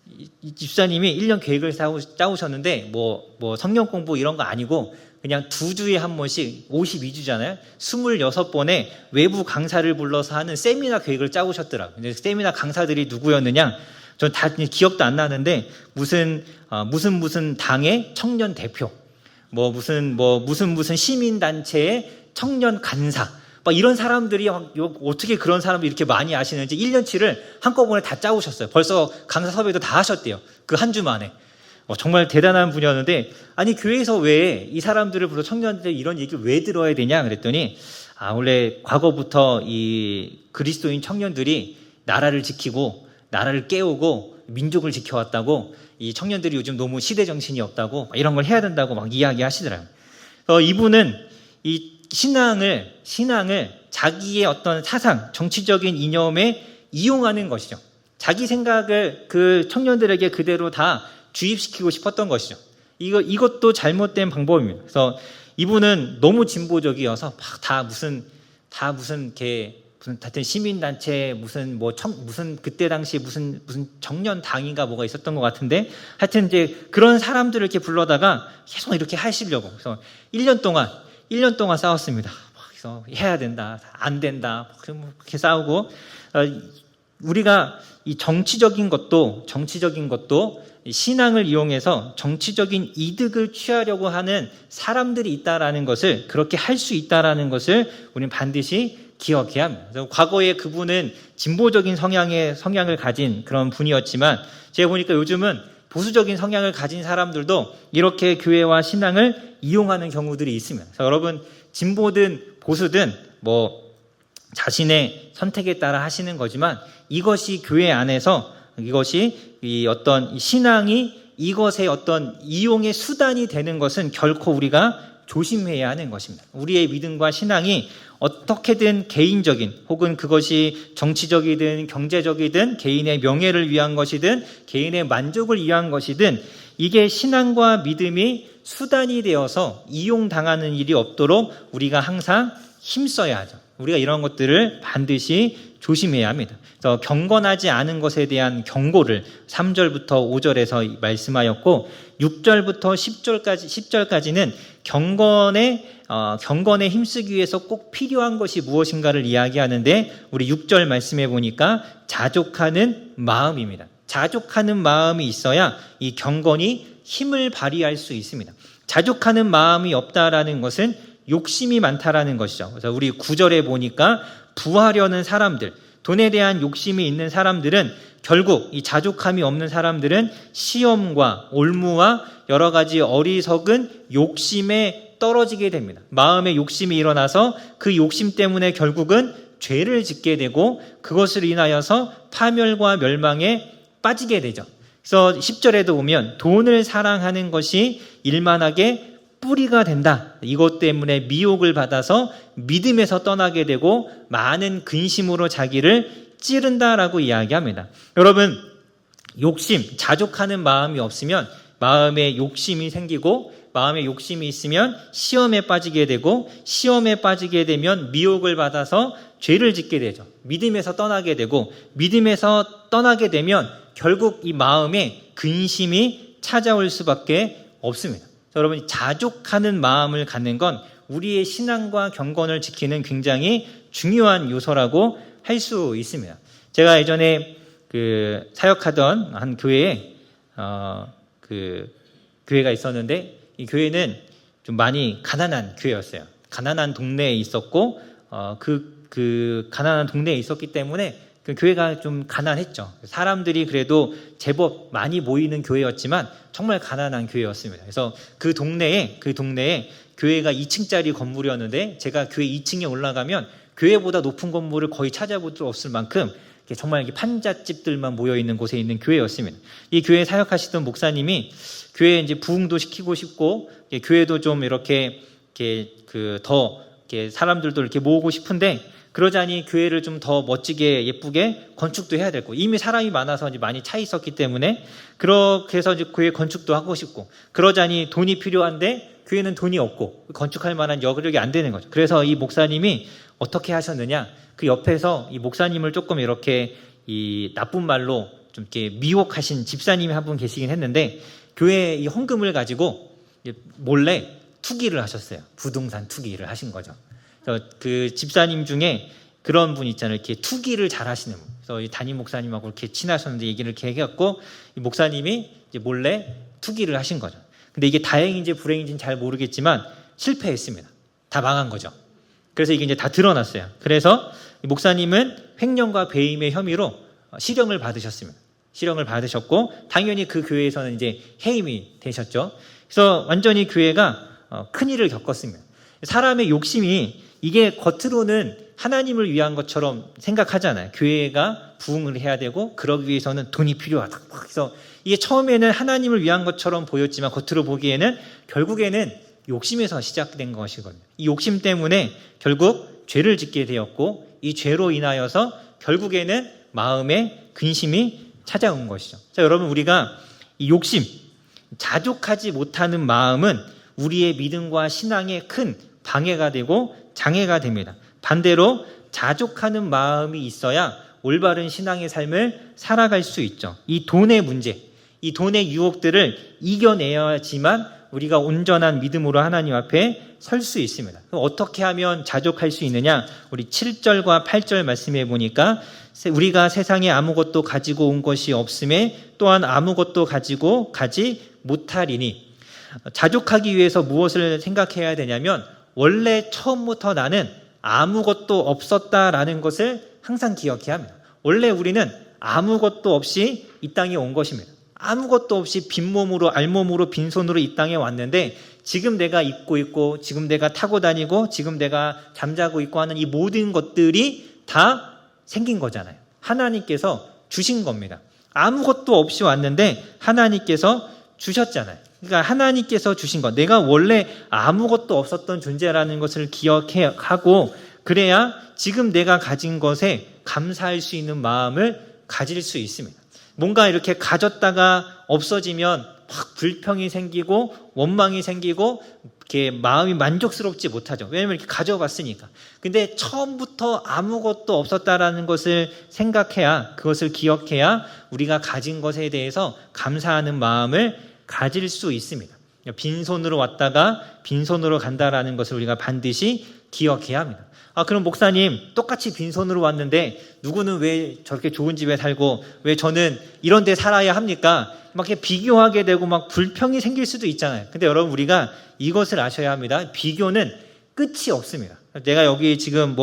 이 집사님이 1년 계획을 짜오셨는데 뭐 성경 공부 이런 거 아니고 그냥 2주에 한 번씩 52주잖아요. 26번의 외부 강사를 불러서 하는 세미나 계획을 짜오셨더라고요. 근데 세미나 강사들이 누구였느냐? 전 다 기억도 안 나는데 무슨 당의 청년 대표, 무슨 시민 단체의 청년 간사, 막 이런 사람들이 어떻게 그런 사람을 이렇게 많이 아시는지 1년치를 한꺼번에 다 짜오셨어요. 벌써 강사 섭외도 다 하셨대요. 그 한 주 만에. 정말 대단한 분이었는데, 아니 교회에서 왜 이 사람들을 불러 청년들이 이런 얘기를 왜 들어야 되냐 그랬더니, 원래 과거부터 이 그리스도인 청년들이 나라를 지키고 나라를 깨우고 민족을 지켜왔다고, 이 청년들이 요즘 너무 시대 정신이 없다고 이런 걸 해야 된다고 막 이야기하시더라고요. 이분은 이 신앙을 자기의 어떤 사상, 정치적인 이념에 이용하는 것이죠. 자기 생각을 그 청년들에게 그대로 다 주입시키고 싶었던 것이죠. 이것도 잘못된 방법입니다. 그래서 이분은 너무 진보적이어서 다 무슨 하여튼 시민단체 무슨 그때 당시 무슨 청년당인가 뭐가 있었던 것 같은데, 하여튼 이제 그런 사람들을 이렇게 불러다가 계속 이렇게 하시려고. 그래서 1년 동안 싸웠습니다. 그래서 해야 된다, 안 된다, 그렇게 싸우고, 우리가 이 정치적인 것도 신앙을 이용해서 정치적인 이득을 취하려고 하는 사람들이 있다라는 것을, 그렇게 할 수 있다라는 것을 우리는 반드시 기억해야 합니다. 그래서 과거에 그분은 진보적인 성향을 가진 그런 분이었지만, 제가 보니까 요즘은 보수적인 성향을 가진 사람들도 이렇게 교회와 신앙을 이용하는 경우들이 있습니다. 그래서 여러분, 진보든 보수든 자신의 선택에 따라 하시는 거지만, 이것이 교회 안에서 이것이 이 어떤 신앙이 이것의 어떤 이용의 수단이 되는 것은 결코 우리가 조심해야 하는 것입니다. 우리의 믿음과 신앙이 어떻게든 개인적인, 혹은 그것이 정치적이든 경제적이든 개인의 명예를 위한 것이든 개인의 만족을 위한 것이든, 이게 신앙과 믿음이 수단이 되어서 이용당하는 일이 없도록 우리가 항상 힘써야 하죠. 우리가 이런 것들을 반드시 조심해야 합니다. 그래서 경건하지 않은 것에 대한 경고를 3절부터 5절에서 말씀하였고, 6절부터 10절까지는 경건에 힘쓰기 위해서 꼭 필요한 것이 무엇인가를 이야기하는데, 우리 6절 말씀해 보니까 자족하는 마음입니다. 자족하는 마음이 있어야 이 경건이 힘을 발휘할 수 있습니다. 자족하는 마음이 없다라는 것은 욕심이 많다라는 것이죠. 그래서 우리 9절에 보니까 부하려는 사람들, 돈에 대한 욕심이 있는 사람들은, 결국 이 자족함이 없는 사람들은 시험과 올무와 여러 가지 어리석은 욕심에 떨어지게 됩니다. 마음에 욕심이 일어나서 그 욕심 때문에 결국은 죄를 짓게 되고, 그것을 인하여서 파멸과 멸망에 빠지게 되죠. 그래서 10절에도 보면 돈을 사랑하는 것이 일만하게 뿌리가 된다. 이것 때문에 미혹을 받아서 믿음에서 떠나게 되고 많은 근심으로 자기를 찌른다라고 이야기합니다. 여러분, 자족하는 마음이 없으면 마음에 욕심이 생기고, 마음에 욕심이 있으면 시험에 빠지게 되고, 시험에 빠지게 되면 미혹을 받아서 죄를 짓게 되죠. 믿음에서 떠나게 되고, 믿음에서 떠나게 되면 결국 이 마음에 근심이 찾아올 수밖에 없습니다. 여러분, 자족하는 마음을 갖는 건 우리의 신앙과 경건을 지키는 굉장히 중요한 요소라고 할 수 있습니다. 제가 예전에 사역하던 한 교회에 교회가 있었는데, 이 교회는 좀 많이 가난한 교회였어요. 가난한 동네에 있었고, 그 가난한 동네에 있었기 때문에 그 교회가 좀 가난했죠. 사람들이 그래도 제법 많이 모이는 교회였지만 정말 가난한 교회였습니다. 그래서 그 동네에 교회가 2층짜리 건물이었는데, 제가 교회 2층에 올라가면 교회보다 높은 건물을 거의 찾아볼 수 없을 만큼 정말 판잣집들만 모여 있는 곳에 있는 교회였습니다. 이 교회 사역하시던 목사님이 교회 이제 부흥도 시키고 싶고, 교회도 좀 이렇게 더 사람들도 이렇게 모으고 싶은데, 그러자니 교회를 좀 더 멋지게 예쁘게 건축도 해야 되고, 이미 사람이 많아서 이제 많이 차 있었기 때문에 그렇게 해서 이제 교회 건축도 하고 싶고, 그러자니 돈이 필요한데 교회는 돈이 없고 건축할 만한 여력이 안 되는 거죠. 그래서 이 목사님이 어떻게 하셨느냐, 그 옆에서 이 목사님을 조금 이렇게 이 나쁜 말로 좀 이렇게 미혹하신 집사님이 한 분 계시긴 했는데, 교회 이 헌금을 가지고 몰래 투기를 하셨어요. 부동산 투기를 하신 거죠. 그래서 그 집사님 중에 그런 분 있잖아요. 이렇게 투기를 잘 하시는 분. 그래서 이 담임 목사님하고 이렇게 친하셨는데 얘기를 이렇게 해갖고, 이 목사님이 이제 몰래 투기를 하신 거죠. 근데 이게 다행인지 불행인지는 잘 모르겠지만 실패했습니다. 다 망한 거죠. 그래서 이게 이제 다 드러났어요. 그래서 목사님은 횡령과 배임의 혐의로 실형을 받으셨습니다. 실형을 받으셨고 당연히 그 교회에서는 이제 해임이 되셨죠. 그래서 완전히 교회가 큰 일을 겪었습니다. 사람의 욕심이 이게 겉으로는 하나님을 위한 것처럼 생각하잖아요. 교회가 부흥을 해야 되고 그러기 위해서는 돈이 필요하다. 그래서 이게 처음에는 하나님을 위한 것처럼 보였지만 겉으로 보기에는 결국에는 욕심에서 시작된 것이거든요. 이 욕심 때문에 결국 죄를 짓게 되었고 이 죄로 인하여서 결국에는 마음에 근심이 찾아온 것이죠. 자, 여러분, 우리가 이 욕심, 자족하지 못하는 마음은 우리의 믿음과 신앙에 큰 방해가 되고 장애가 됩니다. 반대로 자족하는 마음이 있어야 올바른 신앙의 삶을 살아갈 수 있죠. 이 돈의 문제, 이 돈의 유혹들을 이겨내야지만 우리가 온전한 믿음으로 하나님 앞에 설 수 있습니다. 그럼 어떻게 하면 자족할 수 있느냐? 우리 7절과 8절 말씀해 보니까 우리가 세상에 아무것도 가지고 온 것이 없음에 또한 아무것도 가지고 가지 못하리니, 자족하기 위해서 무엇을 생각해야 되냐면 원래 처음부터 나는 아무것도 없었다라는 것을 항상 기억해야 합니다. 원래 우리는 아무것도 없이 이 땅에 온 것입니다. 아무것도 없이 빈몸으로 알몸으로 빈손으로 이 땅에 왔는데 지금 내가 입고 있고 지금 내가 타고 다니고 지금 내가 잠자고 있고 하는 이 모든 것들이 다 생긴 거잖아요. 하나님께서 주신 겁니다. 아무것도 없이 왔는데 하나님께서 주셨잖아요. 그러니까 하나님께서 주신 것, 내가 원래 아무것도 없었던 존재라는 것을 기억하고 그래야 지금 내가 가진 것에 감사할 수 있는 마음을 가질 수 있습니다. 뭔가 이렇게 가졌다가 없어지면 막 불평이 생기고 원망이 생기고 이렇게 마음이 만족스럽지 못하죠. 왜냐하면 이렇게 가져봤으니까. 근데 처음부터 아무것도 없었다라는 것을 생각해야, 그것을 기억해야 우리가 가진 것에 대해서 감사하는 마음을 가질 수 있습니다. 빈손으로 왔다가 빈손으로 간다라는 것을 우리가 반드시 기억해야 합니다. 그럼 목사님, 똑같이 빈손으로 왔는데 누구는 왜 저렇게 좋은 집에 살고 왜 저는 이런 데 살아야 합니까? 막 이렇게 비교하게 되고 막 불평이 생길 수도 있잖아요. 근데 여러분, 우리가 이것을 아셔야 합니다. 비교는 끝이 없습니다. 내가 여기 지금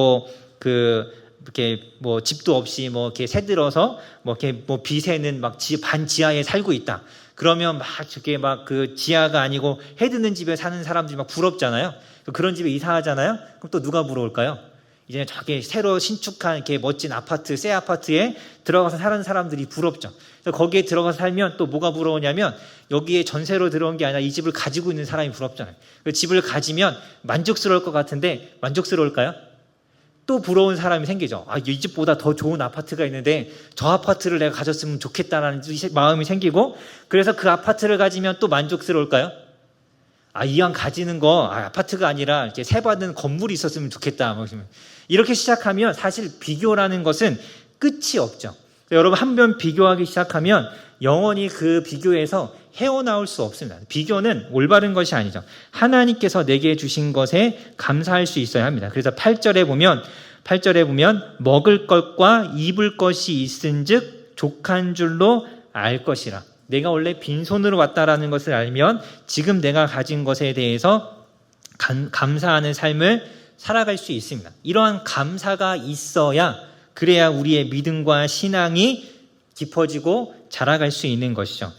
이렇게 집도 없이 이렇게 새들어서 이렇게 빚에는 반 지하에 살고 있다. 그러면 저게 그 지하가 아니고 해 드는 집에 사는 사람들이 부럽잖아요. 그런 집에 이사하잖아요. 그럼 또 누가 부러울까요? 이제 저게 새로 신축한 이렇게 멋진 아파트, 새 아파트에 들어가서 사는 사람들이 부럽죠. 그래서 거기에 들어가서 살면 또 뭐가 부러우냐면 여기에 전세로 들어온 게 아니라 이 집을 가지고 있는 사람이 부럽잖아요. 그 집을 가지면 만족스러울 것 같은데 만족스러울까요? 또 부러운 사람이 생기죠. 이 집보다 더 좋은 아파트가 있는데 저 아파트를 내가 가졌으면 좋겠다라는 마음이 생기고, 그래서 그 아파트를 가지면 또 만족스러울까요? 이왕 가지는 거 아파트가 아니라 이렇게 세 받은 건물이 있었으면 좋겠다. 이렇게 시작하면 사실 비교라는 것은 끝이 없죠. 여러분, 한 번 비교하기 시작하면 영원히 그 비교에서 헤어나올 수 없습니다. 비교는 올바른 것이 아니죠. 하나님께서 내게 주신 것에 감사할 수 있어야 합니다. 그래서 8절에 보면 먹을 것과 입을 것이 있은즉 족한 줄로 알 것이라. 내가 원래 빈손으로 왔다라는 것을 알면 지금 내가 가진 것에 대해서 감사하는 삶을 살아갈 수 있습니다. 이러한 감사가 있어야, 그래야 우리의 믿음과 신앙이 깊어지고 자라갈 수 있는 것이죠.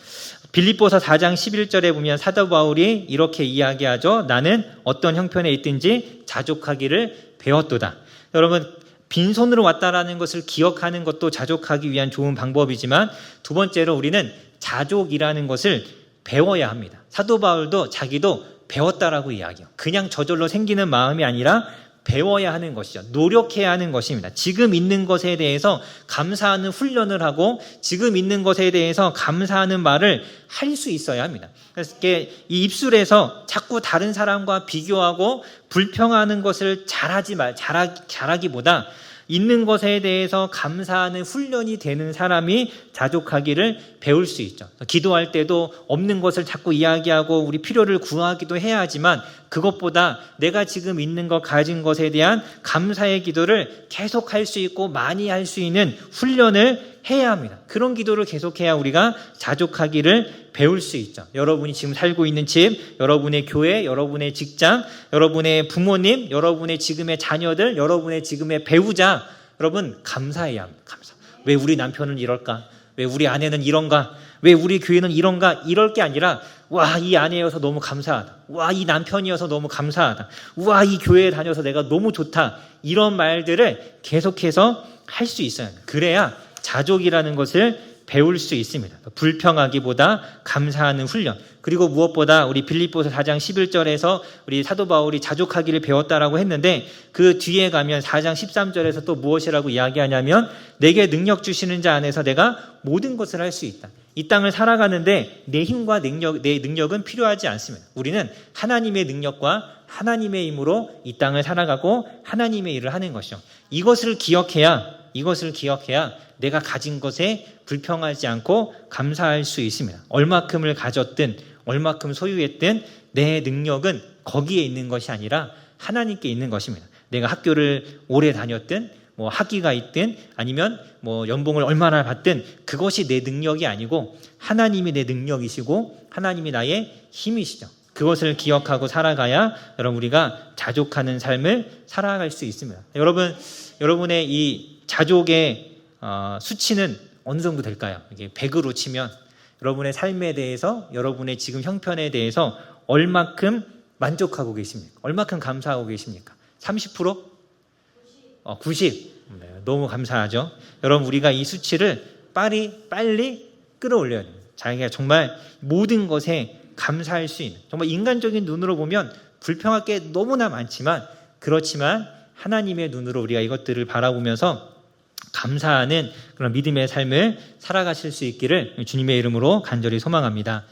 빌립보서 4장 11절에 보면 사도 바울이 이렇게 이야기하죠. 나는 어떤 형편에 있든지 자족하기를 배웠도다. 여러분, 빈손으로 왔다라는 것을 기억하는 것도 자족하기 위한 좋은 방법이지만, 두 번째로 우리는 자족이라는 것을 배워야 합니다. 사도 바울도 자기도 배웠다라고 이야기해요. 그냥 저절로 생기는 마음이 아니라 배워야 하는 것이죠. 노력해야 하는 것입니다. 지금 있는 것에 대해서 감사하는 훈련을 하고 지금 있는 것에 대해서 감사하는 말을 할 수 있어야 합니다. 그래서 이 입술에서 자꾸 다른 사람과 비교하고 불평하는 것을 잘하기보다 있는 것에 대해서 감사하는 훈련이 되는 사람이 자족하기를 배울 수 있죠. 기도할 때도 없는 것을 자꾸 이야기하고 우리 필요를 구하기도 해야 하지만, 그것보다 내가 지금 있는 것, 가진 것에 대한 감사의 기도를 계속 할 수 있고 많이 할 수 있는 훈련을 해야 합니다. 그런 기도를 계속해야 우리가 자족하기를 배울 수 있죠. 여러분이 지금 살고 있는 집, 여러분의 교회, 여러분의 직장, 여러분의 부모님, 여러분의 지금의 자녀들, 여러분의 지금의 배우자, 여러분 감사해야 합니다. 감사. 왜 우리 남편은 이럴까? 왜 우리 아내는 이런가? 왜 우리 교회는 이런가? 이럴 게 아니라 와, 이 아내여서 너무 감사하다. 와, 이 남편이어서 너무 감사하다. 와, 이 교회에 다녀서 내가 너무 좋다. 이런 말들을 계속해서 할 수 있어요. 그래야 자족이라는 것을 배울 수 있습니다. 불평하기보다 감사하는 훈련. 그리고 무엇보다 우리 빌립보서 4장 11절에서 우리 사도 바울이 자족하기를 배웠다라고 했는데 그 뒤에 가면 4장 13절에서 또 무엇이라고 이야기하냐면 내게 능력 주시는 자 안에서 내가 모든 것을 할 수 있다. 이 땅을 살아가는데 내 힘과 내 능력은 필요하지 않습니다. 우리는 하나님의 능력과 하나님의 힘으로 이 땅을 살아가고 하나님의 일을 하는 것이죠. 이것을 기억해야 내가 가진 것에 불평하지 않고 감사할 수 있습니다. 얼마큼을 가졌든 얼마큼 소유했든 내 능력은 거기에 있는 것이 아니라 하나님께 있는 것입니다. 내가 학교를 오래 다녔든 학위가 있든 아니면 연봉을 얼마나 받든 그것이 내 능력이 아니고 하나님이 내 능력이시고 하나님이 나의 힘이시죠. 그것을 기억하고 살아가야 여러분 우리가 자족하는 삶을 살아갈 수 있습니다. 여러분의 이 자족의 수치는 어느 정도 될까요? 이게 100으로 치면 여러분의 삶에 대해서 여러분의 지금 형편에 대해서 얼마큼 만족하고 계십니까? 얼마큼 감사하고 계십니까? 30%? 90. 네, 너무 감사하죠. 여러분 우리가 이 수치를 빨리 끌어올려야 돼요. 자기가 정말 모든 것에 감사할 수 있는, 정말 인간적인 눈으로 보면 불평할 게 너무나 많지만 그렇지만 하나님의 눈으로 우리가 이것들을 바라보면서 감사하는 그런 믿음의 삶을 살아가실 수 있기를 주님의 이름으로 간절히 소망합니다.